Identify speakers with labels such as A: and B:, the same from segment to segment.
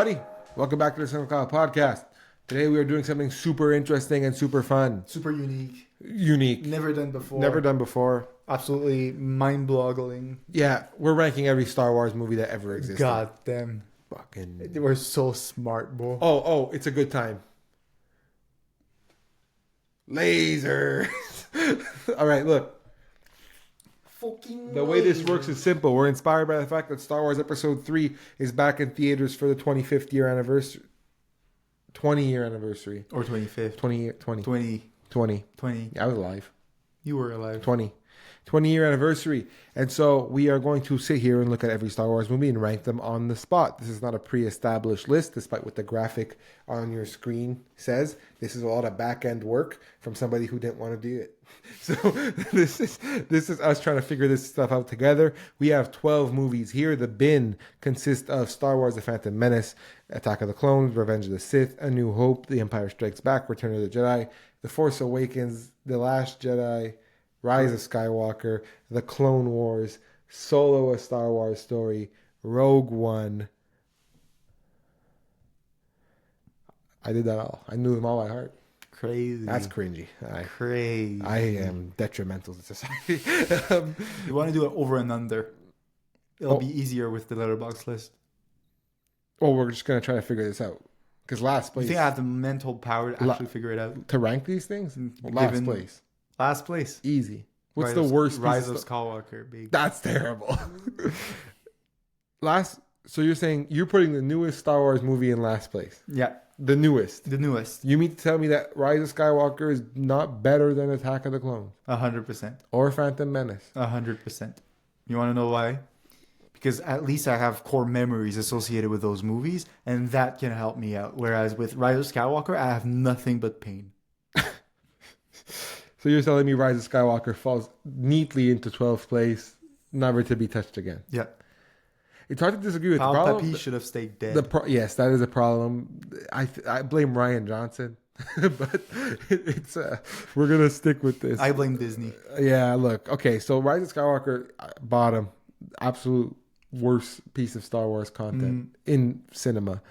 A: everybody. Welcome back to the Cinema Kyle podcast. Today we are doing something super interesting and super fun.
B: Super unique.
A: Unique.
B: Never done before.
A: Never done before.
B: Absolutely mind-boggling.
A: Yeah, we're ranking every Star Wars movie that ever existed.
B: God damn.
A: Fucking.
B: They were so smart, bro.
A: Oh, it's a good time. Laser. All right, look.
B: Fucking
A: The way this works is simple. We're inspired by the fact that Star Wars Episode 3 is back in theaters for the 25th year anniversary. 20-year anniversary.
B: Or 25th.
A: 20.
B: 20.
A: Yeah, I was alive.
B: You were alive.
A: 20-year anniversary. And so we are going to sit here and look at every Star Wars movie and rank them on the spot. This is not a pre-established list, despite what the graphic on your screen says. This is a lot of back-end work from somebody who didn't want to do it. So this is us trying to figure this stuff out together. We have 12 movies here. The bin consists of Star Wars: The Phantom Menace, Attack of the Clones, Revenge of the Sith, A New Hope, The Empire Strikes Back, Return of the Jedi, The Force Awakens, The Last Jedi, Rise of Skywalker, The Clone Wars, Solo: A Star Wars Story, Rogue One. I did that all. I knew them all by heart.
B: Crazy.
A: That's cringy.
B: Crazy.
A: I am detrimental to society.
B: You want to do it over and under. It'll be easier with the letterbox list.
A: Well, we're just going to try to figure this out. Because last place...
B: You think I have the mental power to actually figure it out?
A: To rank these things? Last place.
B: Last place.
A: Easy. What's the worst piece
B: Rise of Skywalker. Big.
A: That's terrible. So you're saying you're putting the newest Star Wars movie in last place?
B: Yeah.
A: The newest.
B: You
A: mean to tell me that Rise of Skywalker is not better than Attack of the Clones?
B: 100%.
A: Or Phantom Menace?
B: 100%. You want to know why? Because at least I have core memories associated with those movies, and that can help me out. Whereas with Rise of Skywalker, I have nothing but pain.
A: So you're telling me Rise of Skywalker falls neatly into 12th place, never to be touched again?
B: Yeah.
A: It's hard to disagree with the problem.
B: Palpatine should have stayed dead.
A: Yes, that is a problem. I blame Rian Johnson, but it's we're gonna stick with this.
B: I blame Disney.
A: Yeah, look. Okay, so Rise of Skywalker, bottom, absolute worst piece of Star Wars content in cinema.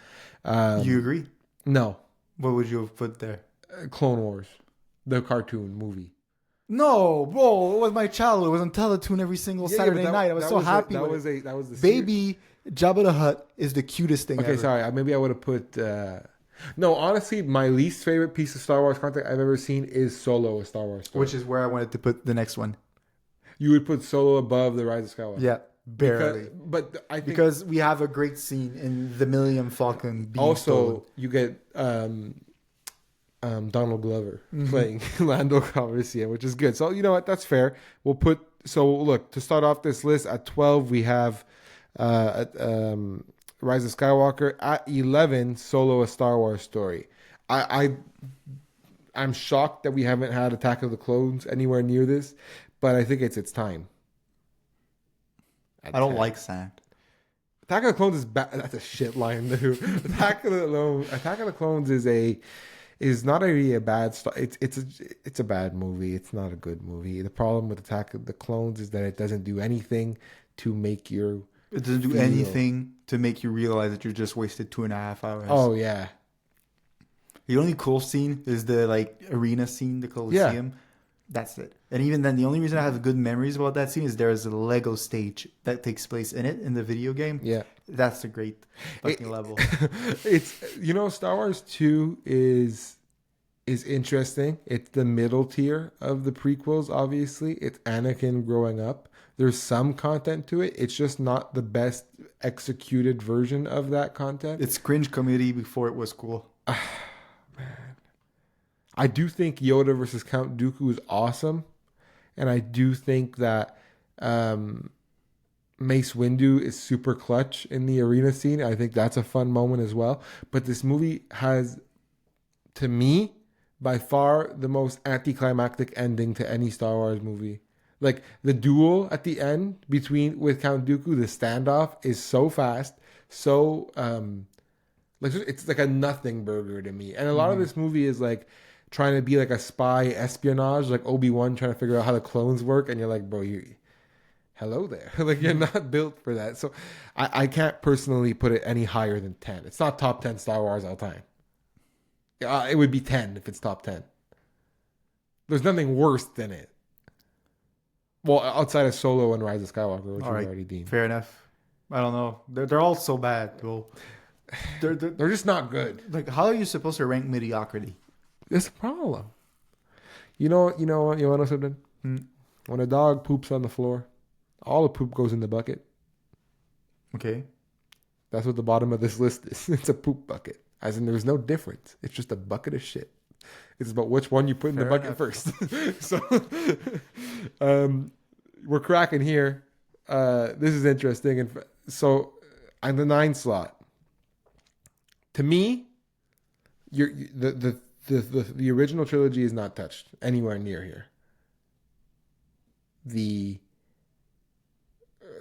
B: You agree?
A: No.
B: What would you have put there?
A: Clone Wars, the cartoon movie.
B: No, bro, it was my childhood. It was on Teletoon every single Saturday night. I was so happy. That was the baby Jabba the Hutt is the cutest thing ever.
A: Okay, sorry. Maybe I would have put... No, honestly, my least favorite piece of Star Wars content I've ever seen is Solo: A Star Wars Story.
B: Which is where I wanted to put the next one.
A: You would put Solo above the Rise of Skywalker?
B: Yeah, barely.
A: But I think...
B: Because we have a great scene in the Millennium Falcon being
A: also,
B: stolen.
A: you get... Donald Glover playing Lando Calrissian, which is good. So you know what? That's fair. We'll put. So look, to start off this list at 12, we have Rise of Skywalker. At 11, Solo: A Star Wars Story. I'm shocked that we haven't had Attack of the Clones anywhere near this, but I think it's its time.
B: I don't like sand.
A: Attack of the Clones is bad. That's a shit line, dude. Attack of the Clones is not really a bad it's a bad movie. It's not a good movie. The problem with Attack of the Clones is that it doesn't do anything to make you...
B: It doesn't do anything to make you realize that you just wasted 2.5 hours.
A: Oh, yeah.
B: The only cool scene is the arena scene, the Coliseum. Yeah. That's it. And even then, the only reason I have good memories about that scene is there's a Lego stage that takes place in it, in the video game.
A: Yeah.
B: That's a great fucking level.
A: It's, Star Wars 2 is interesting. It's the middle tier of the prequels, obviously. It's Anakin growing up. There's some content to it. It's just not the best executed version of that content.
B: It's cringe comedy before it was cool.
A: Man. I do think Yoda versus Count Dooku is awesome. And I do think that Mace Windu is super clutch in the arena scene. I think that's a fun moment as well. But this movie has, to me, by far the most anticlimactic ending to any Star Wars movie. Like the duel at the end with Count Dooku, the standoff is so fast, so it's like a nothing burger to me. And a lot of this movie is like trying to be like a spy espionage, like Obi-Wan trying to figure out how the clones work, and you're like, bro, hello there. Like you're not built for that. So I can't personally put it any higher than 10. It's not top 10 Star Wars all time. It would be 10 if it's top 10. There's nothing worse than it. Well, outside of Solo and Rise of Skywalker, which
B: All
A: we
B: right,
A: already deemed.
B: fair enough. I don't know. They're all so bad, bro.
A: They're just not good.
B: Like, how are you supposed to rank mediocrity?
A: It's a problem. You know something? When a dog poops on the floor, all the poop goes in the bucket.
B: Okay.
A: That's what the bottom of this list is. It's a poop bucket. As in, there's no difference. It's just a bucket of shit. It's about which one you put in the bucket first. So, we're cracking here. This is interesting. And so, on the 9 slot, to me, the original trilogy is not touched anywhere near here. The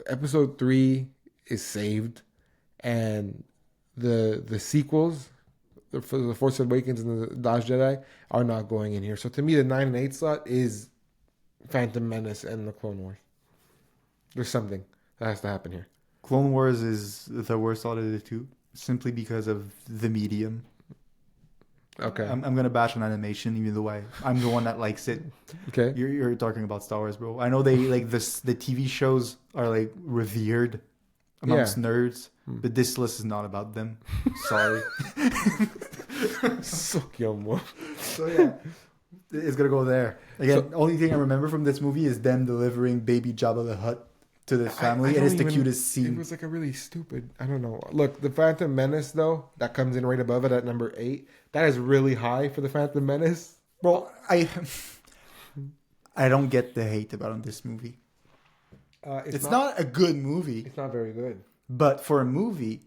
A: episode 3 is saved, and the sequels, the Force Awakens and the Last Jedi, are not going in here. So to me, the 9 and 8 slot is Phantom Menace and the Clone Wars. There's something that has to happen here.
B: Clone Wars is the worst out of the two, simply because of the medium.
A: Okay.
B: I'm gonna bash on animation, even though I'm the one that likes it.
A: Okay.
B: You're talking about Star Wars, bro. I know they like this. The TV shows are like revered amongst nerds, but this list is not about them. Sorry.
A: Suck your mom.
B: So yeah, it's gonna go there. Again, the only thing I remember from this movie is them delivering baby Jabba the Hutt to the family, and it's the cutest scene.
A: It was like a really stupid. I don't know. Look, the Phantom Menace though, that comes in right above it at number 8. That is really high for the Phantom Menace.
B: Bro, I don't get the hate about this movie. It's not a good movie.
A: It's not very good.
B: But for a movie,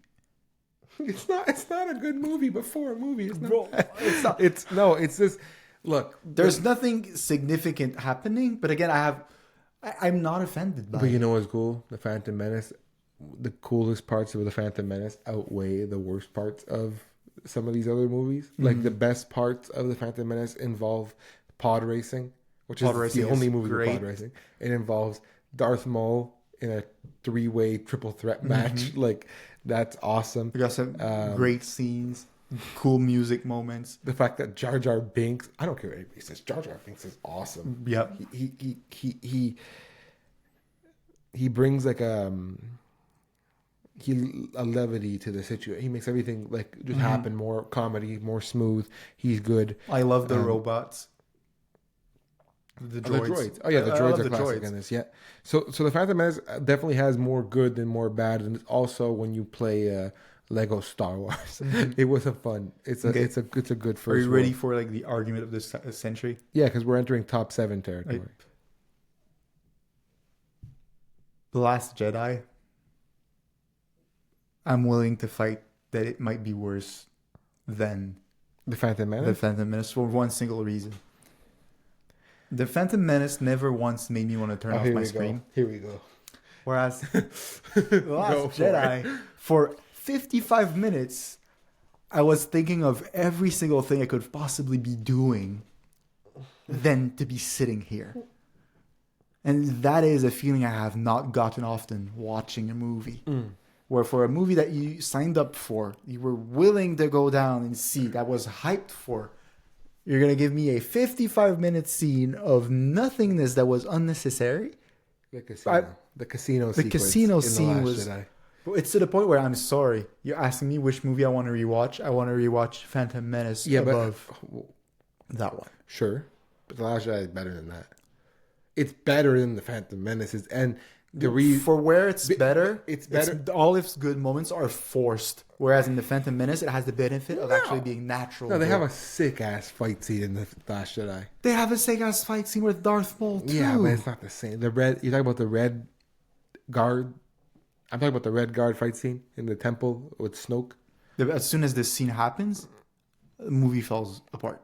A: it's not a good movie. But for a movie, it's not.
B: Bro, it's not.
A: It's just look.
B: There's nothing significant happening. But again, I'm not offended by it.
A: But you know what's cool? The Phantom Menace. The coolest parts of the Phantom Menace outweigh the worst parts of some of these other movies. Mm-hmm. Like the best parts of the Phantom Menace involve pod racing, which is the only movie with pod racing. It involves Darth Maul in a 3-way triple threat match. Mm-hmm. Like that's awesome.
B: We got some great scenes, cool music moments.
A: The fact that Jar Jar Binks, I don't care what anybody says, Jar Jar Binks is awesome.
B: Yeah,
A: he brings like a levity to the situation. He makes everything like just happen, more comedy, more smooth. He's good.
B: I love the robots. The droids.
A: Oh yeah, the droids are classic in this. Yeah. So the Phantom Menace definitely has more good than more bad, and it's also when you play Lego Star Wars, it was a fun. It's a good first.
B: Are you ready for like the argument of this century?
A: Yeah, because we're entering top 7 territory.
B: The Last Jedi. I'm willing to fight that it might be worse than
A: the Phantom Menace.
B: The Phantom Menace for one single reason. The Phantom Menace never once made me want to turn off my screen.
A: Here we go.
B: Whereas The Last Jedi, for 55 minutes, I was thinking of every single thing I could possibly be doing than to be sitting here. And that is a feeling I have not gotten often watching a movie. Where for a movie that you signed up for, you were willing to go down and see, that was hyped for, you're going to give me a 55-minute scene of nothingness that was unnecessary?
A: The casino
B: scene was... Jedi. It's to the point where I'm sorry. You're asking me which movie I want to rewatch. I want to rewatch Phantom Menace above that one.
A: Sure. But The Last Jedi is better than that. It's better than the Phantom Menaces. And
B: for where it's better,
A: it's better.
B: All its good moments are forced. Whereas in the Phantom Menace, it has the benefit of actually being natural.
A: No, they have a sick ass fight scene in the Last Jedi.
B: They have a sick ass fight scene with Darth Maul too.
A: Yeah, but it's not the same. You're talking about the Red Guard. I'm talking about the Red Guard fight scene in the temple with Snoke.
B: As soon as this scene happens, the movie falls apart.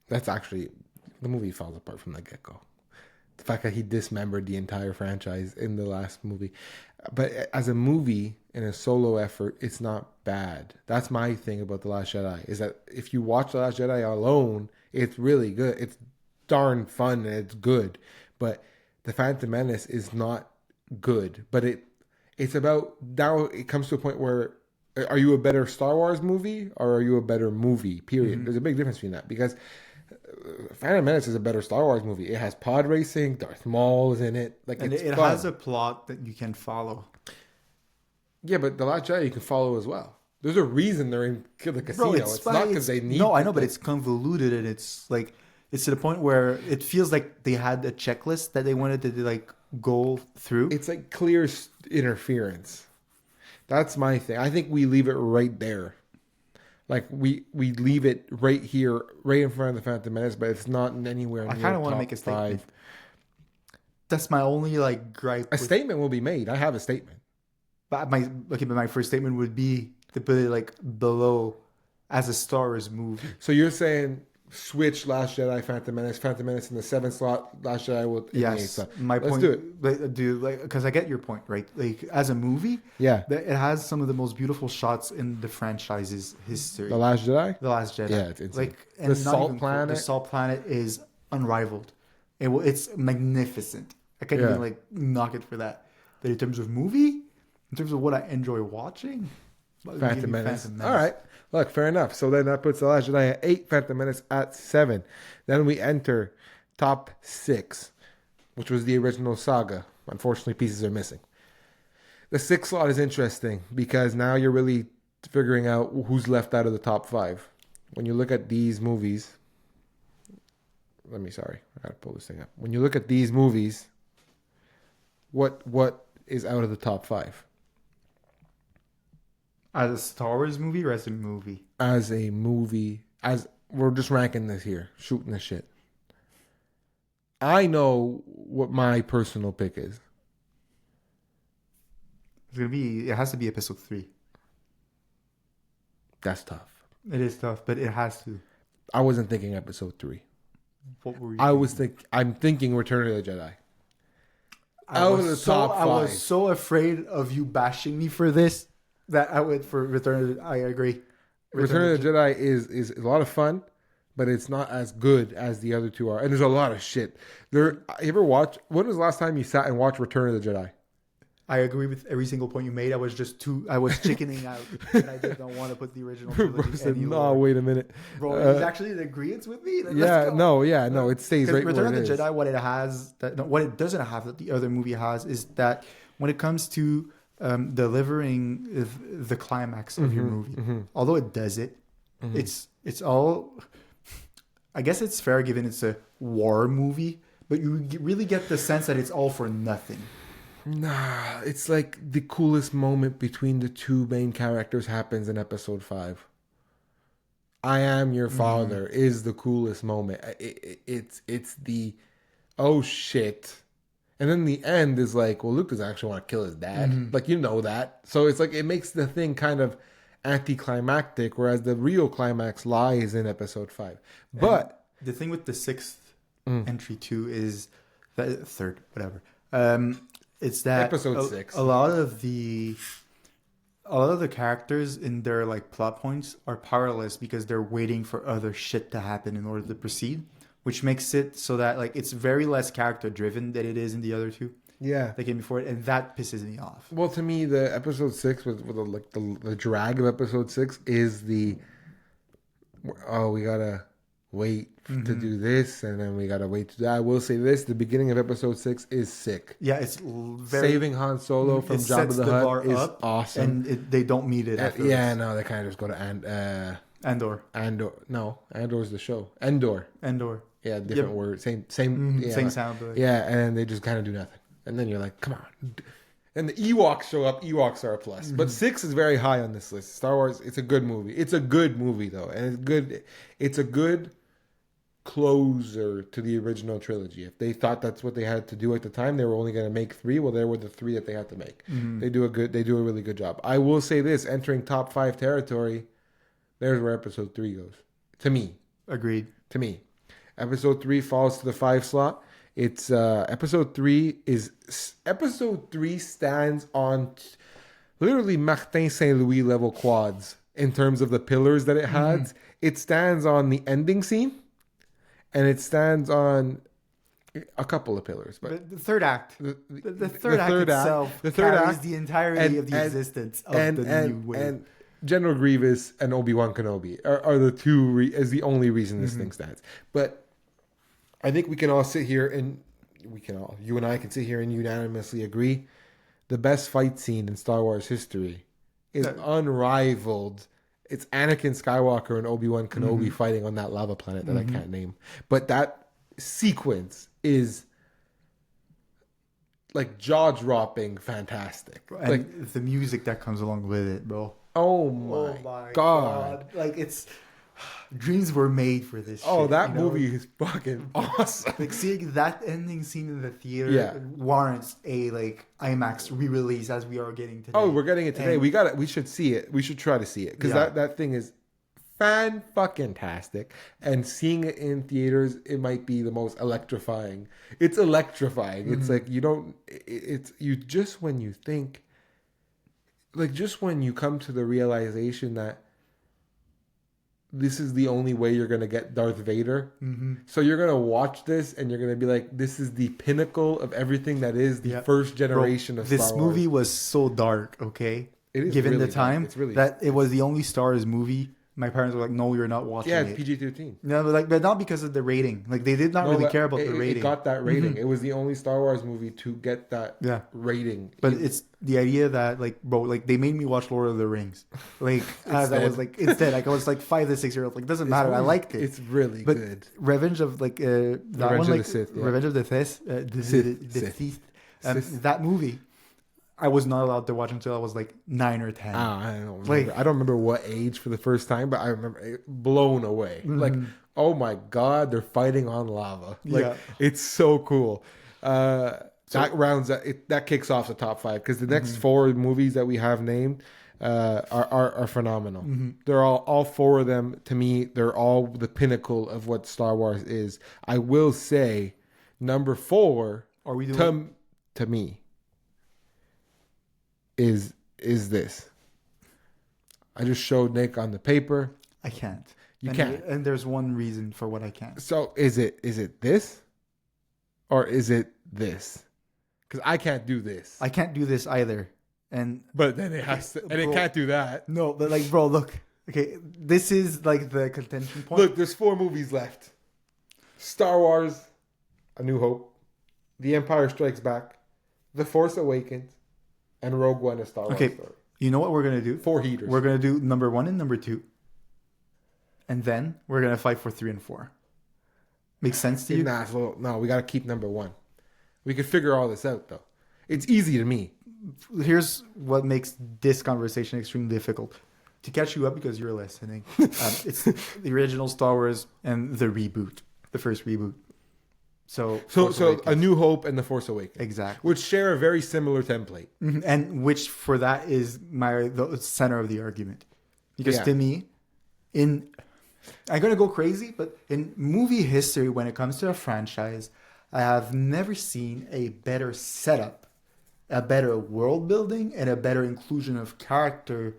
A: That's actually the movie falls apart from the get go. The fact that he dismembered the entire franchise in the last movie. But as a movie and a solo effort, it's not bad. That's my thing about The Last Jedi, is that if you watch The Last Jedi alone, it's really good. It's darn fun and it's good. But The Phantom Menace is not good, but it's about now. It comes to a point where are you a better Star Wars movie or are you a better movie? Period. There's a big difference between that because Phantom Menace is a better Star Wars movie. It has pod racing. Darth Maul is in it. Like
B: And
A: it's
B: it
A: fun.
B: has a plot that you can follow.
A: Yeah, but The Last Jedi you can follow as well. There's a reason they're in the casino. It's not because they need.
B: No, I know, but it's convoluted and it's like it's to the point where it feels like they had a checklist that they wanted to like go through.
A: It's like clear interference. That's my thing. I think we leave it right there. Like we leave it right here, right in front of the Phantom Menace, but it's not anywhere.
B: I kind of want to make a statement. That's my only like gripe.
A: A statement will be made. I have a statement.
B: But my first statement would be to put it like below as a Star Wars movie.
A: So you're saying switch Last Jedi, Phantom Menace in the 7th slot, Last Jedi will in the 8th
B: Yes,
A: slot.
B: my
A: Let's
B: point.
A: do it.
B: Dude, like, because I get your point, right? Like, as a movie,
A: Yeah.
B: it has some of the most beautiful shots in the franchise's history.
A: The Last Jedi?
B: The Last Jedi.
A: Yeah, it's insane.
B: Like,
A: The
B: and not
A: Salt
B: even
A: Planet?
B: The Salt Planet is unrivaled. It's magnificent. I can't
A: Yeah.
B: even like knock it for that. But in terms of movie, in terms of what I enjoy watching,
A: Phantom Menace. All right. Look, fair enough. So then that puts The Last Jedi at 8, Phantom Menace at 7. Then we enter top 6, which was the original saga. Unfortunately, pieces are missing. The 6th slot is interesting because now you're really figuring out who's left out of the top 5. When you look at these movies, I gotta pull this thing up. When you look at these movies, what is out of the top 5?
B: As a Star Wars movie or as a movie?
A: As a movie, as we're just ranking this here, shooting the shit. I know what my personal pick is.
B: It has to be episode 3.
A: That's tough.
B: It is tough, but it has to.
A: I wasn't thinking episode 3.
B: What were you
A: I'm thinking Return of the Jedi.
B: I was so afraid of you bashing me for this that I went for Return. I agree.
A: Return of the Jedi is a lot of fun, but it's not as good as the other two are. And there's a lot of shit. You ever watch? When was the last time you sat and watched Return of the Jedi?
B: I agree with every single point you made. I was chickening out, and I did not want to put the original trilogy
A: Said,
B: any
A: no,
B: lower.
A: wait a minute.
B: Bro, he's actually in agreement with me. Like, let's go.
A: No, it stays right
B: Return
A: where
B: of
A: it
B: the
A: is.
B: Jedi, what it doesn't have that the other movie has is that when it comes to delivering the climax of your movie, although it does it, it's all. I guess it's fair given it's a war movie, but you really get the sense that it's all for nothing.
A: Nah, it's like the coolest moment between the two main characters happens in episode 5. I am your father is the coolest moment. It's the oh shit. And then the end is like, well, Luke doesn't actually want to kill his dad. Like, you know that. So it's like, it makes the thing kind of anticlimactic, whereas the real climax lies in episode 5. But
B: and the thing with the 6th entry too is that 3rd, whatever. It's that
A: episode 6.
B: A lot of the characters in their like plot points are powerless because they're waiting for other shit to happen in order to proceed, which makes it so that like it's very less character driven than it is in the other two.
A: Yeah,
B: that came before it, and that pisses me off.
A: Well, to me, the episode 6 with the drag of episode 6 is the we gotta wait to do this, and then we gotta wait to do that. I will say this: the beginning of episode 6 is sick.
B: Yeah, it's very
A: saving Han Solo from Jabba the Hutt is awesome,
B: and they don't meet it.
A: No, they kind of just go to
B: Andor.
A: No, Andor's the show. Endor. Yeah, different word, same
B: same sound.
A: But yeah, and they just kind of do nothing. And then you're like, come on. And the Ewoks show up. Ewoks are a plus. But 6 is very high on this list. Star Wars, it's a good movie. It's a good movie, though. And it's good. It's a good closer to the original trilogy. If they thought that's what they had to do at the time, they were only going to make 3. Well, there were the 3 that they had to make. They do a really good job. I will say this, entering top 5 territory, there's where episode 3 goes. To me.
B: Agreed.
A: To me. Episode 3 falls to the 5 slot. It's episode 3 stands on literally Martin Saint Louis level quads in terms of the pillars that it has. It stands on the ending scene, and it stands on A couple of pillars, but
B: But the third act, the third act
A: third
B: itself
A: the third
B: carries
A: act,
B: the entirety of the existence of the new wave.
A: and General Grievous and Obi-Wan Kenobi are the two is the only reason this thing stands. But I think we can all sit here and you and I can sit here and unanimously agree the best fight scene in Star Wars history is unrivaled. It's Anakin Skywalker and Obi-Wan Kenobi fighting on that lava planet that I can't name. But that sequence is like jaw-dropping fantastic.
B: And
A: Like
B: the music that comes along with it, bro.
A: oh my god.
B: Like it's dreams were made for this.
A: Oh,
B: shit,
A: that
B: you know?
A: movie is fucking awesome.
B: Like seeing that ending scene in the theater
A: Yeah.
B: warrants a like IMAX re-release as we are getting today.
A: Oh, we're getting it today.
B: And-
A: We should see it. We should try to see it because
B: Yeah.
A: that thing is fan-fucking-tastic. And seeing it in theaters, it might be the most electrifying. It's electrifying. It's like you don't. It's you just when you think, like just when you come to the realization that this is the only way you're gonna get Darth Vader. So you're gonna watch this and you're gonna be like, this is the pinnacle of everything that is the
B: Yeah.
A: first generation of
B: this
A: Star Wars.
B: movie was so dark, okay?
A: It is
B: given
A: really
B: the time
A: dark. It's really
B: that it was the only Star Wars movie. My parents were like, "No, you're not watching
A: Yeah,
B: it."
A: it's PG-13.
B: No, but not because of the rating. Like they did not really
A: but
B: care about
A: it,
B: the rating.
A: It got that rating. It was the only Star Wars movie to get that
B: Yeah.
A: rating.
B: But it's the idea that like, bro, like they made me watch Lord of the Rings. Like as I was like instead, like I was like 5 to 6 years old. Like doesn't matter. I liked it.
A: It's really
B: But
A: good.
B: Revenge of like that
A: Revenge
B: one,
A: of
B: like
A: the Sith, yeah.
B: Revenge of the Sith, the
A: Sith.
B: Sith.
A: Sith.
B: That movie, I was not allowed to watch until I was like 9 or 10.
A: I don't remember.
B: Like-
A: I don't remember what age for the first time, but I remember it blown away. Like, oh my god, they're fighting on lava. Like,
B: Yeah.
A: it's so cool. That kicks off the top 5 because the next 4 movies that we have named are phenomenal. They're all 4 of them to me. They're all the pinnacle of what Star Wars is. I will say, number 4
B: Are we doing?
A: to me is this. I just showed Nick on the paper.
B: I can't.
A: You
B: and,
A: can't.
B: And there's one reason for what I can't.
A: So is it this, or is it this? Because I can't do this.
B: I can't do this either. And
A: But then it has to, and it
B: Bro.
A: can't do that.
B: no, but like, bro, look. Okay, this is like the contention point.
A: Look, there's 4 movies left: Star Wars, A New Hope, The Empire Strikes Back, The Force Awakens, and Rogue One: A Star Wars
B: Okay.
A: Story.
B: You know what we're gonna do?
A: 4 heaters.
B: We're gonna do number 1 and number 2, and then we're gonna fight for 3 and 4. Makes sense to you?
A: Nah, so, no, we got to keep number 1. We could figure all this out though. It's easy to me.
B: Here's what makes this conversation extremely difficult. To catch you up because you're listening, it's the original Star Wars and the reboot, the first reboot. So Force
A: So
B: Awakens.
A: A New Hope and The Force Awakens,
B: Exactly.
A: which share a very similar template.
B: And which for that is the center of the argument, because
A: Yeah.
B: to me, I'm gonna go crazy, but in movie history, when it comes to a franchise, I have never seen a better setup, a better world building, and a better inclusion of character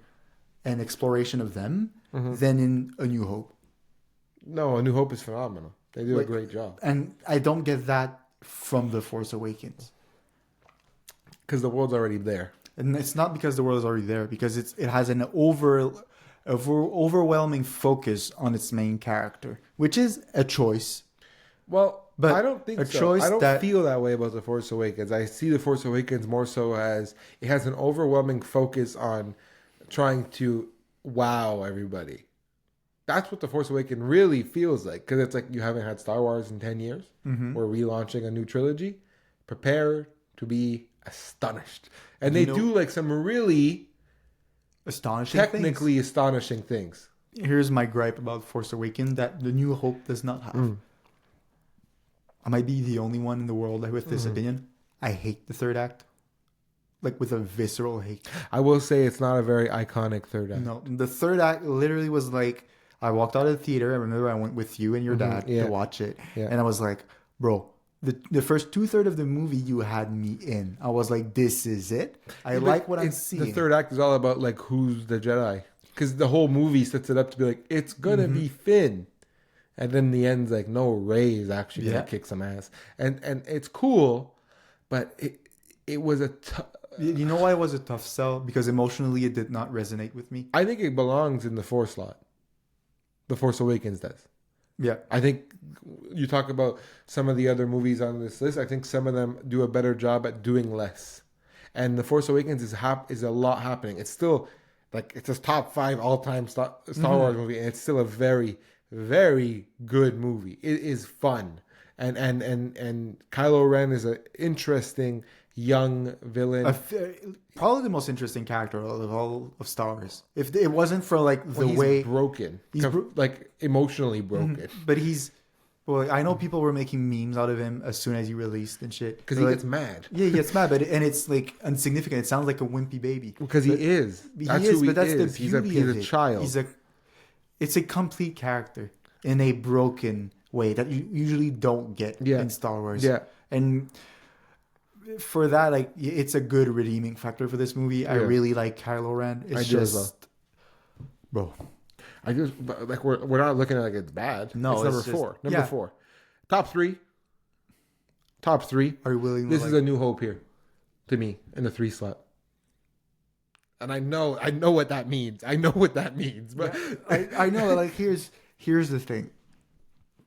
B: and exploration of them than in A New Hope.
A: No, A New Hope is phenomenal. They do
B: Like-
A: a great job
B: And I don't get that from The Force Awakens.
A: because the world's already there.
B: And it's not because the world is already there, because it has an overwhelming focus on its main character, which is a choice.
A: Well,
B: But
A: I don't think
B: a
A: so.
B: choice
A: I don't
B: that-
A: feel that way about The Force Awakens. I see The Force Awakens more so as it has an overwhelming focus on trying to wow everybody. That's what The Force Awakens really feels like, because it's like you haven't had Star Wars in 10 years. We're relaunching a new trilogy. Prepare to be astonished. And they do like some really
B: Astonishing
A: technically astonishing things.
B: things. Here's my gripe about Force Awakens that The New Hope does not have. I might be the only one in the world with this opinion. I hate the third act. Like with a visceral hate.
A: I will say it's not a very iconic third act.
B: No, the third act literally was like, I walked out of the theater. I remember I went with you and your dad
A: yeah.
B: to watch it.
A: Yeah.
B: And I was like, bro, the first 2/3 of the movie, you had me in. I was like, this is it. I like what I'm seeing.
A: The third act is all about like who's the Jedi, because the whole movie sets it up to be like it's gonna be Finn, And then in the end's like, no, Rey is actually gonna
B: Yeah.
A: kick some ass, and it's cool, but it was
B: You know why it was a tough sell? Because emotionally it did not resonate with me.
A: I think it belongs in the 4 slot. The Force Awakens does.
B: Yeah.
A: I think you talk about some of the other movies on this list. I think some of them do a better job at doing less, and the Force Awakens is a lot happening. It's still like it's a top 5 all time Star Wars movie, and it's still a very very good movie. It is fun, and Kylo Ren is an interesting young villain.
B: Probably the most interesting character of all of Star Wars. If it wasn't for like the
A: He's
B: way
A: broken, like emotionally broken,
B: but well, I know people were making memes out of him as soon as he released and shit.
A: because he gets mad.
B: Yeah, he gets mad, and it's like insignificant. It sounds like a wimpy baby.
A: Because he is. That's who he is. He's a child.
B: It's a complete character in a broken way that you usually don't get in Star Wars.
A: Yeah.
B: And for that, like, it's a good redeeming factor for this movie. I really like Kylo Ren. It's just, bro.
A: But like we're not looking at it like it's bad.
B: No,
A: it's number 4. Number 4. Top 3. Top 3.
B: Are you willing?
A: This is A New Hope here, to me, in the 3 slot. And I know what that means. I know what that means. But
B: I know. Like, here's the thing.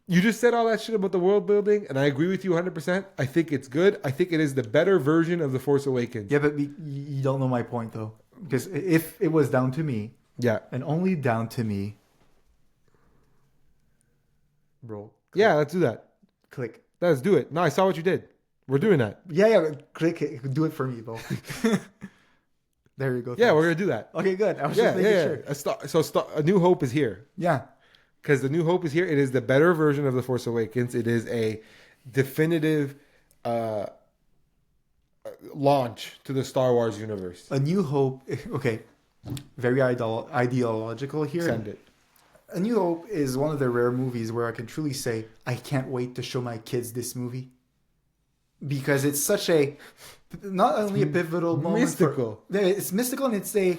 A: You just said all that shit about the world building, and I agree with you 100%. I think it's good. I think it is the better version of The Force Awakens.
B: Yeah, but you don't know my point, though. Because if it was down to me, and only down to me, bro.
A: Yeah, let's do that.
B: Click.
A: Let's do it. No, I saw what you did. We're doing that.
B: Yeah, click it. Do it for me, bro. There you go.
A: Yeah, we're going to do that.
B: Okay, good. I was just making sure.
A: A New Hope is here.
B: Yeah.
A: Because The New Hope is here. It is the better version of The Force Awakens. It is a definitive launch to the Star Wars universe.
B: A New Hope. Okay. Very ideological here.
A: Send it.
B: A New Hope is one of the rare movies where I can truly say, I can't wait to show my kids this movie. Because it's such a, not only a pivotal moment.
A: Mystical.
B: It's mystical, and it's a,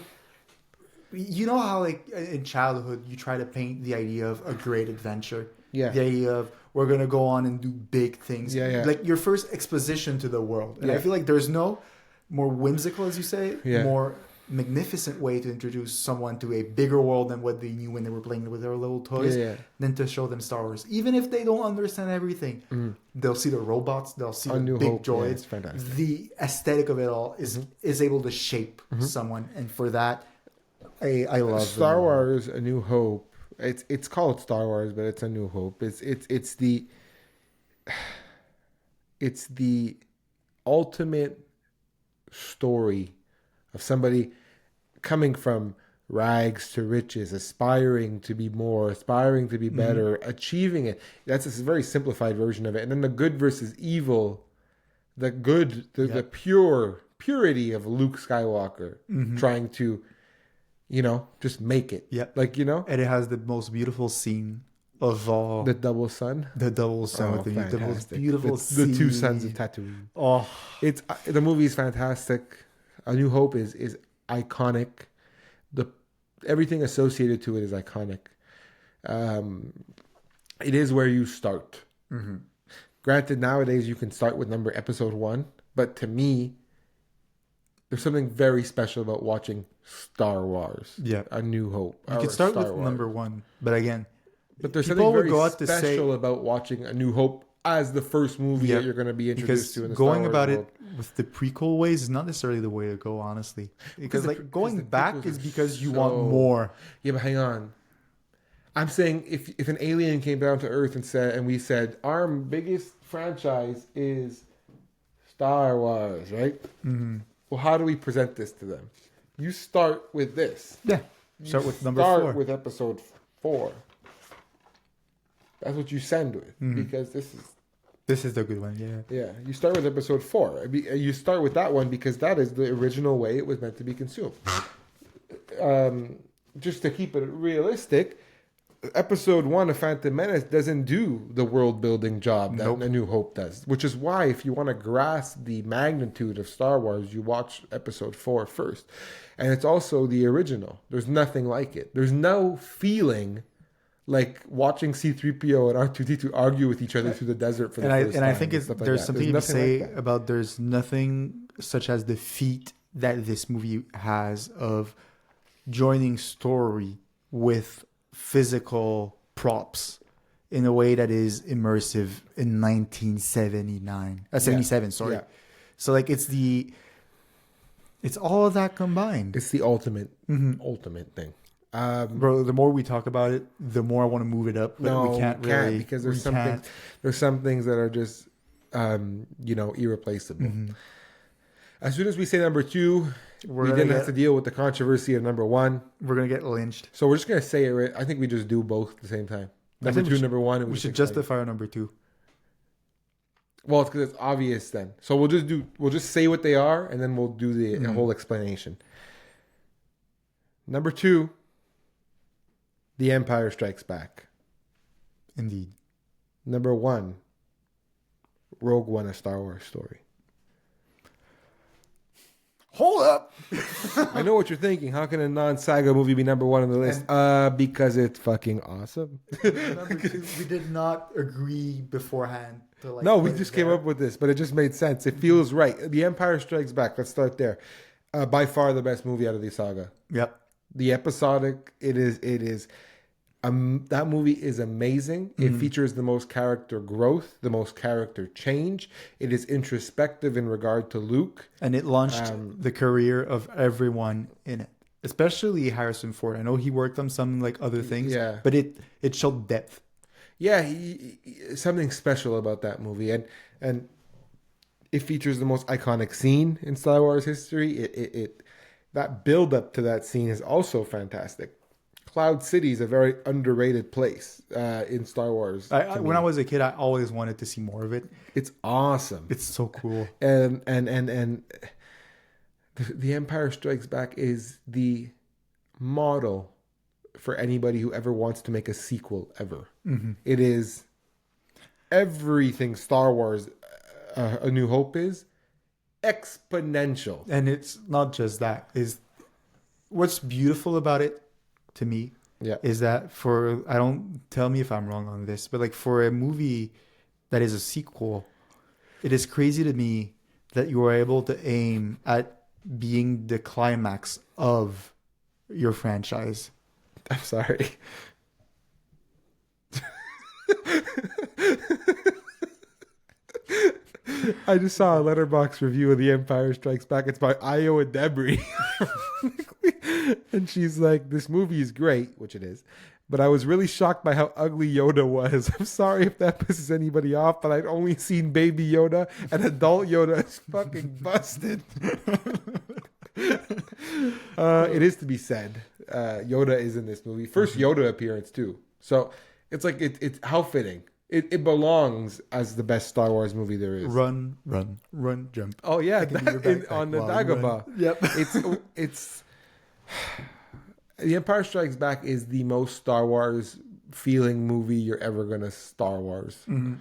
B: you know how like in childhood you try to paint the idea of a great adventure.
A: Yeah.
B: The idea of we're going to go on and do big things.
A: Yeah.
B: Like your first exposition to the world. And I feel like there's no more whimsical, as you say, more magnificent way to introduce someone to a bigger world than what they knew when they were playing with their little toys than to show them Star Wars. Even if they don't understand everything, they'll see the robots, they'll see the big droids.
A: It's fantastic.
B: The aesthetic of it all is able to shape someone, and for that, I love
A: Star Wars: A New Hope. It's called Star Wars, but it's A New Hope. It's the ultimate story of somebody coming from rags to riches, aspiring to be more, aspiring to be better, achieving it. That's a very simplified version of it. And then the good versus evil, the purity of Luke Skywalker trying to, just make it.
B: Yeah. And it has the most beautiful scene of all.
A: The double sun.
B: The double sun.
A: Oh,
B: the most beautiful
A: the
B: scene.
A: The 2 sons of Tatooine.
B: Oh.
A: The movie is fantastic. A New Hope is iconic. Everything associated to it is iconic. It is where you start. Granted, nowadays you can start with episode 1, but to me, there's something very special about watching Star Wars.
B: Yeah.
A: A New Hope.
B: You could start with number 1, but again,
A: but there's something very special about watching A New Hope as the first movie that you're going to be introduced to in the Star Wars
B: going about
A: world.
B: it with the prequel ways is not necessarily the way to go, honestly. Because going back is because you want more.
A: Yeah, but hang on. I'm saying if an alien came down to Earth and we said our biggest franchise is Star Wars, right? Well, how do we present this to them? You start with this.
B: Yeah. Start with number 4.
A: Start with episode 4. That's what you send with, because
B: this is the good one.
A: Yeah. You start with episode 4. You start with that one because that is the original way it was meant to be consumed. Just to keep it realistic, episode 1 of Phantom Menace doesn't do the world building job that A New Hope does, which is why if you want to grasp the magnitude of Star Wars, you watch episode 4 first. And it's also the original. There's nothing like it. There's no feeling like watching C-3PO and R2-D2 argue with each other through the desert for the first time.
B: And I think
A: and stuff like
B: there's
A: that.
B: something to
A: nothing
B: say
A: like that.
B: about there's nothing such as the feat that this movie has of joining story with physical props in a way that is immersive in 1979 77, sorry.
A: Yeah.
B: So like it's all of that combined.
A: It's the ultimate
B: Mm-hmm.
A: thing.
B: Bro, the more we talk about it, the more I want to move it up. But
A: No,
B: we can't really
A: because
B: we can't.
A: there's some things that are just irreplaceable.
B: Mhm.
A: As soon as we say number 2,
B: We're
A: we
B: gonna
A: didn't have to deal with the controversy of number 1.
B: We're gonna get lynched.
A: So we're just gonna say it. Right? I think we just do both at the same time.
B: I
A: Number
B: think
A: 2,
B: we should-
A: number 1. And
B: We should
A: explain.
B: justify our number 2.
A: Well, it's because it's obvious then. So we'll just say what they are, and then we'll do the
B: Mhm.
A: whole explanation. Number 2, The Empire Strikes Back.
B: Indeed.
A: Number 1, Rogue One: A Star Wars Story.
B: Hold up.
A: I know what you're thinking. How can a non-saga movie be number 1 on the list? Because it's fucking awesome.
B: Number 2, we did not agree beforehand. To like
A: No, we
B: put it
A: just came
B: there.
A: up with this, but it just made sense. It feels right. The Empire Strikes Back. Let's start there. By far the best movie out of the saga.
B: Yep.
A: The episodic. It is. That movie is amazing. It features the most character growth, the most character change. It is introspective in regard to Luke.
B: And it launched the career of everyone in it, especially Harrison Ford. I know he worked on some like other things,
A: Yeah.
B: but it showed depth.
A: Yeah, something special about that movie, and it features the most iconic scene in Star Wars history. It that build up to that scene is also fantastic. Cloud City is a very underrated place in Star Wars.
B: When I was a kid, I always wanted to see more of it.
A: It's awesome.
B: It's so cool.
A: And the Empire Strikes Back is the model for anybody who ever wants to make a sequel ever.
B: Mm-hmm.
A: It is everything Star Wars A New Hope is exponential.
B: And it's not just that. Is what's beautiful about it to me
A: Yeah.
B: is that I don't tell me if I'm wrong on this, but like for a movie that is a sequel, it is crazy to me that you are able to aim at being the climax of your franchise.
A: I'm sorry. I just saw a Letterboxd review of The Empire Strikes Back. It's by Iowa Debris. And she's like, this movie is great, which it is. But I was really shocked by how ugly Yoda was. I'm sorry if that pisses anybody off, but I'd only seen baby Yoda, and adult Yoda is fucking busted. It is to be said. Yoda is in this movie. First Yoda appearance, too. So it's like, it's how fitting. It belongs as the best Star Wars movie there is.
B: Run, jump.
A: Oh, yeah.
B: can be your backpack
A: On the
B: while you
A: Dagobah.
B: run. Yep.
A: It's The Empire Strikes Back is the most Star Wars feeling movie you're ever gonna Star Wars.
B: Mm-hmm.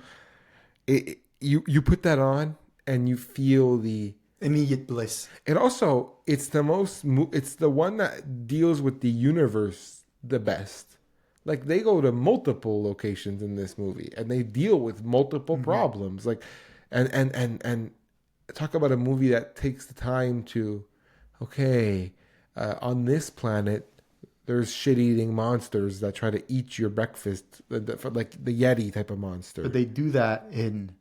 A: You put that on and you feel the
B: Immediate bliss.
A: and also it's the one that deals with the universe the best. Like they go to multiple locations in this movie and they deal with multiple problems. Like and talk about a movie that takes the time to on this planet there's shit-eating monsters that try to eat your breakfast, like the Yeti type of monster.
B: But they do that in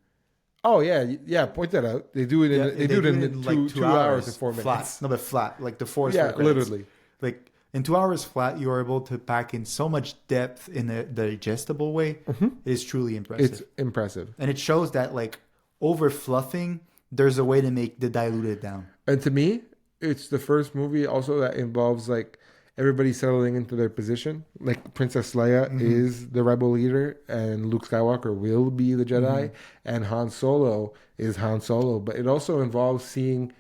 A: Oh yeah. Point that out. They do it in they do it in
B: like
A: 2 hours and 4
B: flat.
A: minutes.
B: No, but flat. Like the Force.
A: Yeah,
B: credits.
A: literally.
B: Like in 2 hours flat, you are able to pack in so much depth in a digestible way. It is truly impressive.
A: It's impressive.
B: And it shows that like over fluffing, there's a way to make the diluted down.
A: And to me, it's the first movie also that involves like everybody settling into their position. Like Princess Leia is the rebel leader, and Luke Skywalker will be the Jedi, and Han Solo is Han Solo. But it also involves seeing.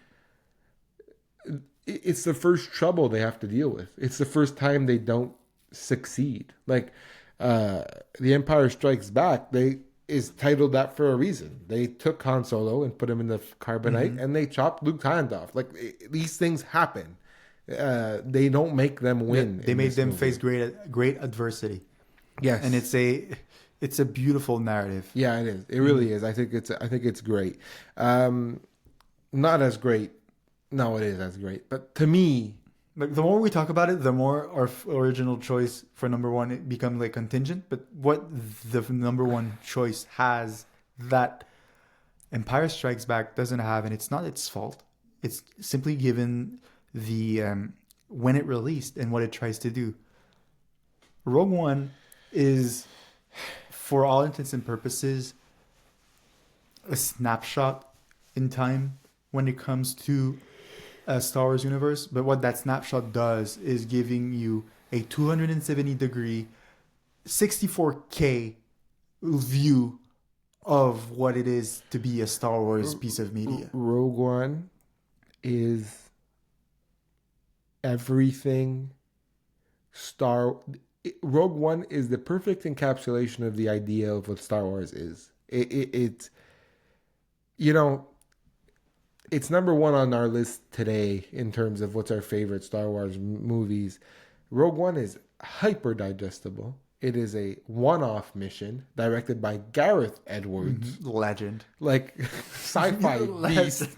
A: It's the first trouble they have to deal with. It's the first time they don't succeed. Like The Empire Strikes Back, is titled that for a reason. They took Han Solo and put him in the carbonite, and they chopped Luke's hand off. Like these things happen. They don't make them win.
B: They
A: in
B: made
A: this
B: them
A: movie.
B: face great adversity.
A: Yes.
B: and it's a beautiful narrative.
A: Yeah, it is. It really is. I think it's great. Not as great. No, it is as great. But to me,
B: Like the more we talk about it, the more our original choice for number one it becomes like contingent. But what the number one choice has that Empire Strikes Back doesn't have, and it's not its fault. It's simply given the when it released and what it tries to do. Rogue One is, for all intents and purposes, a snapshot in time when it comes to a Star Wars universe. But what that snapshot does is giving you a 270-degree, 64K view of what it is to be a Star Wars piece of media.
A: Rogue One is everything Rogue One is the perfect encapsulation of the idea of what Star Wars is. It's it's number one on our list today in terms of what's our favorite Star Wars movies. Rogue One is hyper digestible. It is a one-off mission directed by Gareth Edwards,
B: Legend.
A: like sci-fi beast.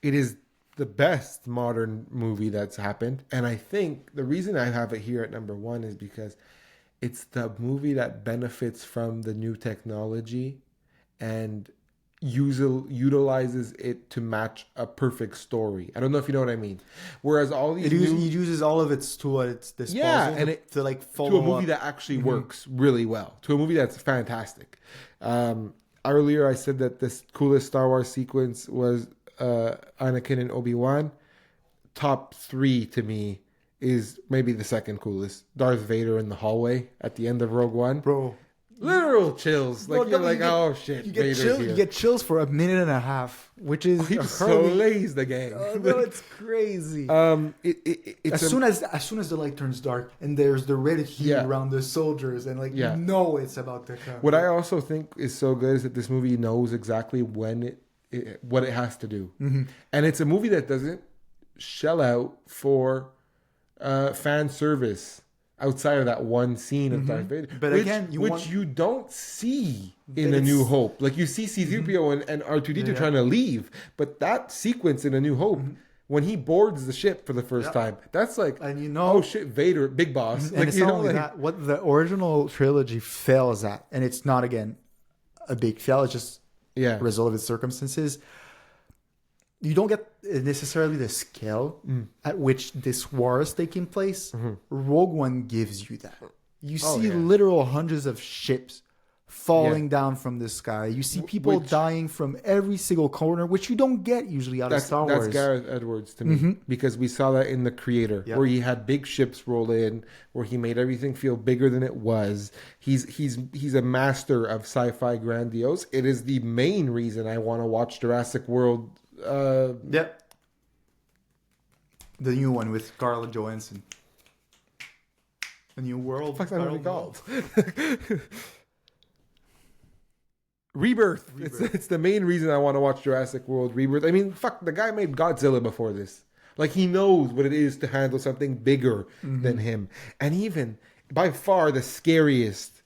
A: It is the best modern movie that's happened, and I think the reason I have it here at number one is because it's the movie that benefits from the new technology and utilizes it to match a perfect story. I don't know if you know what I mean. Whereas all these
B: It uses all of its to its disposal,
A: and
B: to like follow
A: to a movie
B: up.
A: that actually works really well, to a movie that's fantastic. Earlier I said that the coolest Star Wars sequence was Anakin and Obi-Wan. Top 3 to me is maybe the second coolest. Darth Vader in the hallway at the end of Rogue One.
B: Bro.
A: Literal chills. Like, you're like, oh shit, Vader's here.
B: You get chills for a minute and a half, which is
A: He slays the game.
B: Oh, no, it's crazy.
A: It's
B: as soon as the light turns dark and there's the red heat around the soldiers, and like you know it's about to come.
A: What I also think is so good is that this movie knows exactly when what it has to do, and it's a movie that doesn't shell out for fan service outside of that one scene of Darth Vader,
B: but again,
A: you don't see in A New Hope. Like, you see C-3PO and R2-D2 trying to leave, but that sequence in A New Hope, when he boards the ship for the first time, that's like,
B: and
A: oh shit, Vader, big boss.
B: And
A: like,
B: it's not only that, what the original trilogy fails at, and it's not, again, a big fail, it's just a result of its circumstances. You don't get necessarily the scale at which this war is taking place. Rogue One gives you that. You see literal hundreds of ships falling down from the sky. You see people dying from every single corner, which you don't get usually out of Star Wars.
A: That's Gareth Edwards to me, because we saw that in The Creator, where he had big ships roll in, where he made everything feel bigger than it was. He's a master of sci-fi grandiose. It is the main reason I want to watch Jurassic World.
B: The new one with Scarlett Johansson. A New World.
A: What's that movie called? Rebirth. It's the main reason I want to watch Jurassic World Rebirth. I mean, fuck, the guy made Godzilla before this. Like, he knows what it is to handle something bigger than him. And even by far the scariest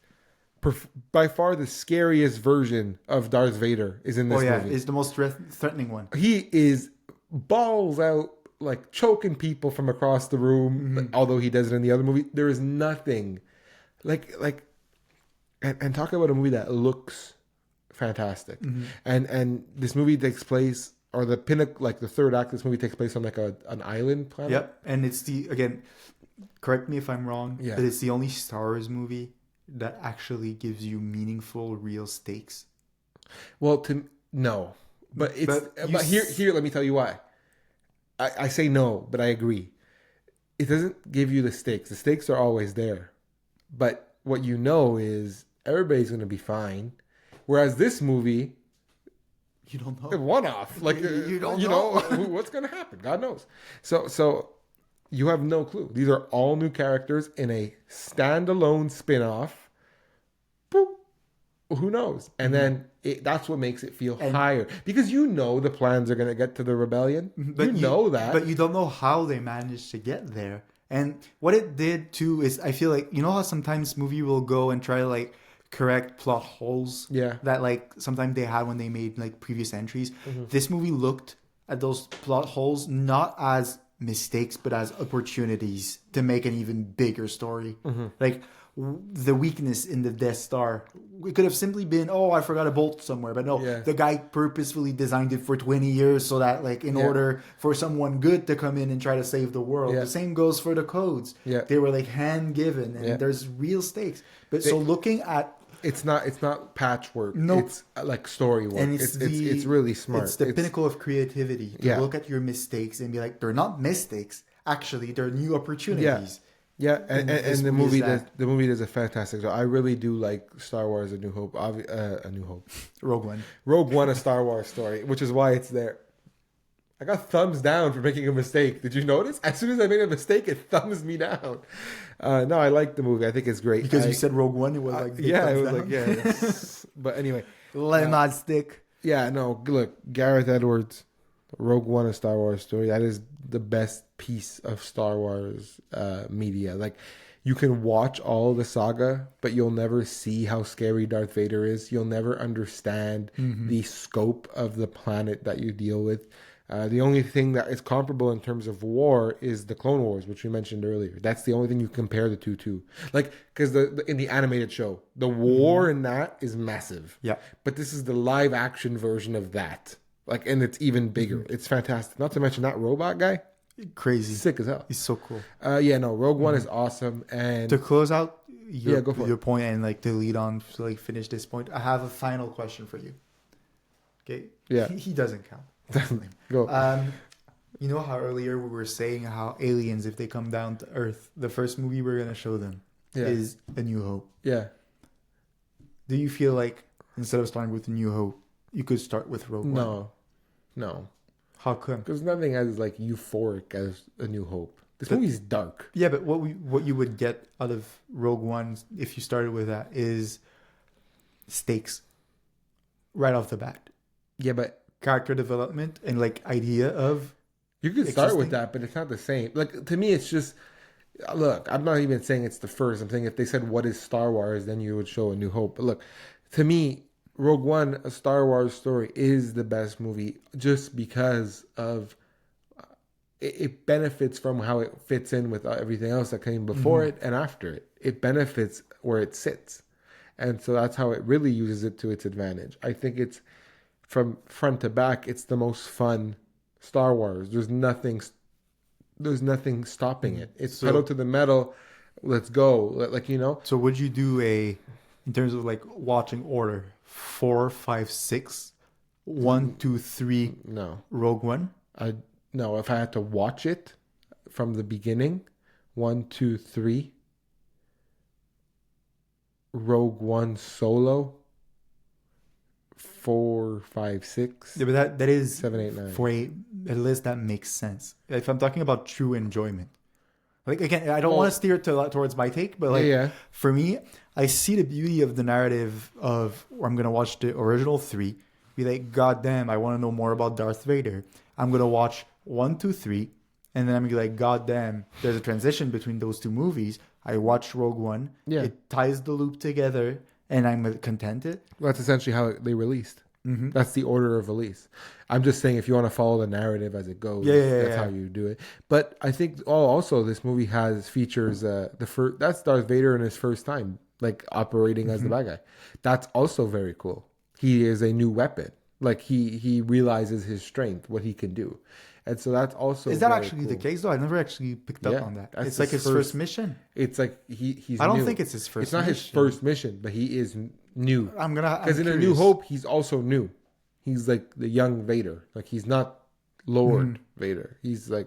A: version of Darth Vader is in this movie.
B: Is the most threatening one.
A: He is balls out, like choking people from across the room. Although he does it in the other movie, there is nothing and talk about a movie that looks fantastic. And this movie takes place, or the pinnacle, like the third act of this movie takes place on like an island planet.
B: Yep. And it's again, correct me if I'm wrong, but it's the only Star Wars movie that actually gives you meaningful, real stakes.
A: Well, no, but here, let me tell you why. I say no, but I agree. It doesn't give you the stakes. The stakes are always there, but what you know is everybody's going to be fine. Whereas this movie,
B: you don't know.
A: One off, like you don't know what's going to happen. God knows. So you have no clue. These are all new characters in a standalone spin-off. Boop. Who knows? And then that's what makes it feel higher. Because you know the plans are going to get to the rebellion. But you know that.
B: But you don't know how they managed to get there. And what it did too is, I feel like, you know how sometimes movie will go and try to like correct plot holes
A: Yeah.
B: that like sometimes they had when they made like previous entries.
A: Mm-hmm.
B: This movie looked at those plot holes not as mistakes but as opportunities to make an even bigger story.
A: Mm-hmm.
B: Like the weakness in the Death Star, it could have simply been, oh, I forgot a bolt somewhere, but no,
A: Yeah.
B: the guy purposefully designed it for 20 years so that like in
A: Yeah.
B: order for someone good to come in and try to save the world.
A: Yeah.
B: The same goes for the codes.
A: Yeah.
B: They were like hand given, and
A: Yeah.
B: there's real stakes. But so looking at,
A: It's not patchwork.
B: Nope.
A: It's like story work.
B: and
A: It's really smart.
B: It's the pinnacle of creativity to
A: Yeah.
B: look at your mistakes and be like, they're not mistakes. Actually, they're new opportunities.
A: Yeah, and
B: this
A: the
B: movie
A: movie
B: is
A: does the movie does a fantastic job. I really do like Star Wars: A New Hope. A New Hope.
B: Rogue One.
A: Rogue One, a Star Wars story, which is why it's there. I got thumbs down for making a mistake. Did you notice? As soon as I made a mistake, it thumbs me down. No, I like the movie. I think it's great.
B: Because you said Rogue One, it was like, big
A: yeah, it
B: thumbs
A: was
B: down.
A: like yeah. But anyway,
B: Let him not stick.
A: yeah, no. Look, Gareth Edwards, Rogue One, a Star Wars story. That is the best piece of Star Wars media. Like, you can watch all the saga, but you'll never see how scary Darth Vader is. You'll never understand the scope of the planet that you deal with. The only thing that is comparable in terms of war is the Clone Wars, which we mentioned earlier. That's the only thing you compare the two to. Like, because in the animated show, the war in that is massive.
B: Yeah.
A: But this is the live action version of that. Like, and it's even bigger. It's fantastic. Not to mention that robot guy,
B: Crazy.
A: sick as hell.
B: He's so cool.
A: Yeah, no, Rogue One is awesome. And
B: To close out
A: Yeah, go for
B: your
A: it.
B: point and like to lead on to like finish this point, I have a final question for you. Okay.
A: Yeah.
B: He doesn't count. Definitely.
A: go.
B: You know how earlier we were saying how aliens, if they come down to Earth, the first movie we're gonna show them
A: Yeah.
B: is A New Hope.
A: Yeah.
B: Do you feel like instead of starting with A New Hope, you could start with Rogue One?
A: No.
B: How come?
A: Because nothing as like euphoric as A New Hope. This movie's dark.
B: Yeah, but what you would get out of Rogue One if you started with that is stakes right off the bat,
A: Yeah, but
B: character development, and like idea of
A: you could start with
B: existing.
A: that, but it's not the same. Like, to me, it's just, look, I'm not even saying it's the first. I'm saying if they said what is Star Wars, then you would show A New Hope. But look, to me, Rogue One, a Star Wars story, is the best movie just because of it benefits from how it fits in with everything else that came before it and after it. It benefits where it sits. And so that's how it really uses it to its advantage. I think it's from front to back, it's the most fun Star Wars. There's nothing stopping it. It's
B: So-
A: pedal to the metal. Let's go. Like, you know,
B: So would you do in terms of like watching order, 4, 5, 6, 1, 2, 3,
A: no.
B: Rogue One?
A: No, if I had to watch it from the beginning, 1, 2, 3, Rogue One Solo, 4, 5, 6,
B: Yeah, but that is
A: 7, 8, 9.
B: for a list that makes sense. If I'm talking about true enjoyment, like again, I don't want to steer towards my take, but like
A: yeah.
B: for me, I see the beauty of the narrative of I'm gonna watch the original 3, be like, God damn, I want to know more about Darth Vader. I'm gonna watch 1, 2, 3, and then I'm gonna be like, God damn, there's a transition between those two movies. I watched Rogue One.
A: Yeah.
B: It ties the loop together, and I'm contented.
A: That's essentially how they released.
B: Mm-hmm.
A: That's the order of release. I'm just saying, if you want to follow the narrative as it goes,
B: Yeah,
A: that's how you do it. But I think, also this movie features that's Darth Vader in his first time, like operating as the bad guy. That's also very cool. He is a new weapon. Like he realizes his strength, what he can do, and so that's also.
B: Is that
A: very
B: actually
A: cool.
B: the case though? I never actually picked up
A: Yeah,
B: on that.
A: that's
B: It's like
A: his
B: his first mission.
A: It's like he's.
B: I don't
A: new.
B: think it's his first.
A: It's not his
B: mission.
A: first mission, but he is new.
B: I'm
A: Because in A New Hope, he's also new. He's like the young Vader. Like, he's not Lord Vader. He's like,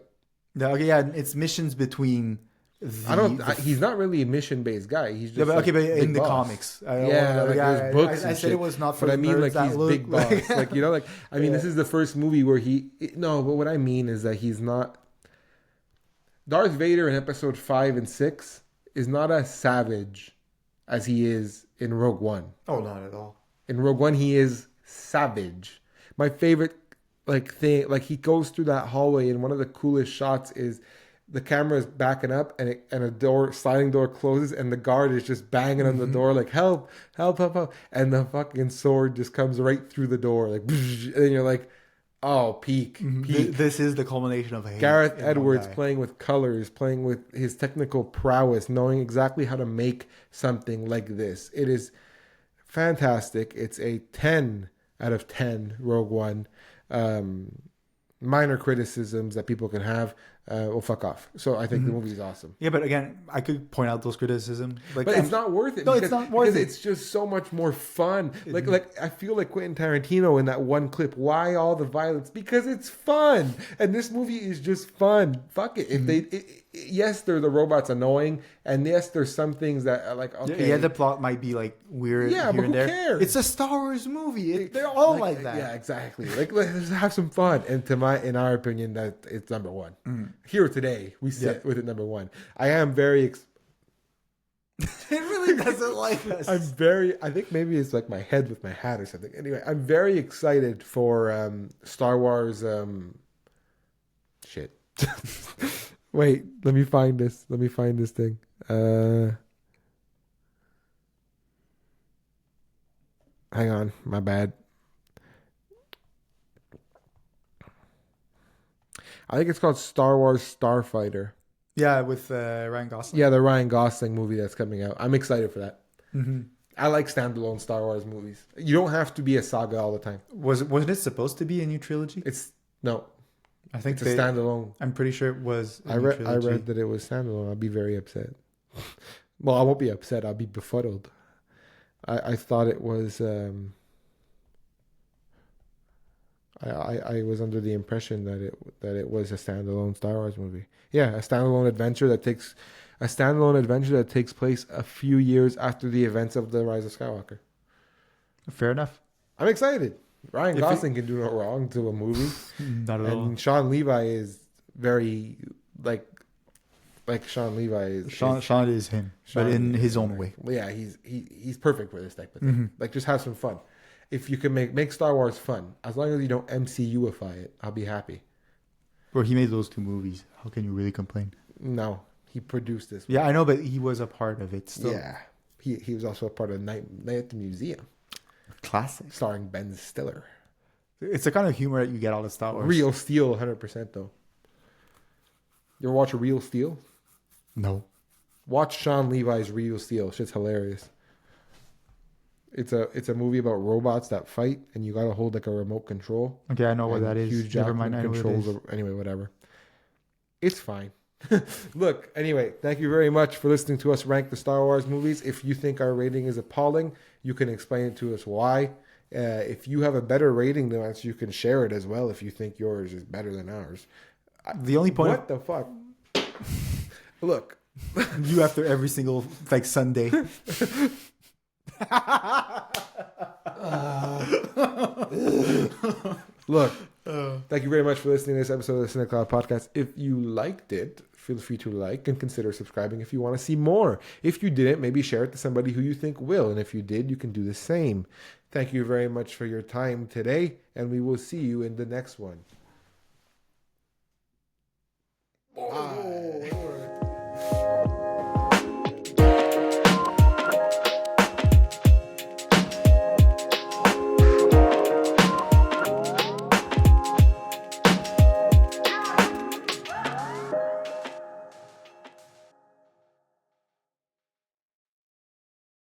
B: Okay, yeah, it's missions between.
A: He's not really a mission-based guy. He's just
B: Yeah, but
A: like
B: okay, but in
A: big
B: the
A: boss.
B: comics,
A: There's books.
B: I
A: and
B: said
A: shit.
B: it was not for
A: But I
B: the
A: mean, like,
B: nerds that
A: he's
B: look
A: big boss.
B: like-
A: Like, you know, like, I mean, this is the first movie where no, but what I mean is that he's not. Darth Vader in Episode 5 and 6 is not as savage as he is in Rogue One.
B: Oh, not at all.
A: In Rogue One, he is savage. My favorite thing, he goes through that hallway, and one of the coolest shots is the camera is backing up and a sliding door closes and the guard is just banging on the door like help, help, help, help, and the fucking sword just comes right through the door like, and then you're like, oh, peak.
B: This is the culmination of hate.
A: Gareth Edwards playing with colors, playing with his technical prowess, knowing exactly how to make something like this. It is fantastic. It's a 10 out of 10 Rogue One. Minor criticisms that people can have, well, fuck off. So I think the movie is awesome.
B: Yeah, but again, I could point out those criticisms.
A: But it's not worth it.
B: No, it's not worth it.
A: It's just so much more fun. Like I feel like Quentin Tarantino in that one clip. Why all the violence? Because it's fun, and this movie is just fun. Fuck it. If yes, the robots annoying, and yes, there's some things that are like okay.
B: Yeah, the plot might be like weird.
A: Yeah, but who cares?
B: It's a Star Wars movie. They're all like that.
A: Yeah, exactly. Like let's have some fun. And in our opinion, that it's number one. Here today, we sit with it number one. I am very.
B: It really doesn't like us.
A: I think maybe it's like my head with my hat or something. Anyway, I'm very excited for Star Wars. Shit. Wait, let me find this. Let me find this thing. Hang on, my bad. I think it's called Star Wars Starfighter.
B: Yeah, with Ryan Gosling.
A: Yeah, the Ryan Gosling movie that's coming out. I'm excited for that.
B: Mm-hmm.
A: I like standalone Star Wars movies. You don't have to be a saga all the time.
B: Wasn't it supposed to be a new trilogy?
A: No.
B: I think
A: it's a standalone.
B: I'm pretty sure it was.
A: I read that it was standalone. I'll be very upset. Well, I won't be upset. I'll be befuddled. I thought it was. I was under the impression that it was a standalone Star Wars movie. Yeah, a standalone adventure that takes place a few years after the events of the Rise of Skywalker.
B: Fair enough.
A: I'm excited. Ryan Gosling can do no wrong to a movie.
B: Not at all.
A: And Sean Levi is very like Sean Levi is.
B: Sean is him, but in his own way.
A: Yeah, he's perfect for this type of thing. Like, just have some fun. If you can make Star Wars fun, as long as you don't MCUify it, I'll be happy.
B: Bro, he made those 2 movies. How can you really complain?
A: No, he produced this.
B: Yeah, I know, but he was a part of it still.
A: Yeah, he was also a part of Night at the Museum.
B: Classic.
A: Starring Ben Stiller.
B: It's the kind of humor that you get out of Star Wars.
A: Real Steel, 100% though. You ever watch a Real Steel?
B: No.
A: Watch Sean Levi's Real Steel. Shit's hilarious. It's a movie about robots that fight, and you gotta hold like a remote control.
B: Okay, I know what that is.
A: Huge
B: Never mind. I know what it is.
A: Anyway, whatever. It's fine. Look, anyway, thank you very much for listening to us rank the Star Wars movies. If you think our rating is appalling, you can explain it to us why. If you have a better rating than us, you can share it as well if you think yours is better than ours.
B: The only point...
A: What the fuck? Look.
B: You after every single, like, Sunday.
A: Look, thank you very much for listening to this episode of the CineCloud Podcast. If you liked it, feel free to like and consider subscribing if you want to see more. If you didn't, maybe share it to somebody who you think will. And if you did, you can do the same. Thank you very much for your time today, and we will see you in the next one. Bye.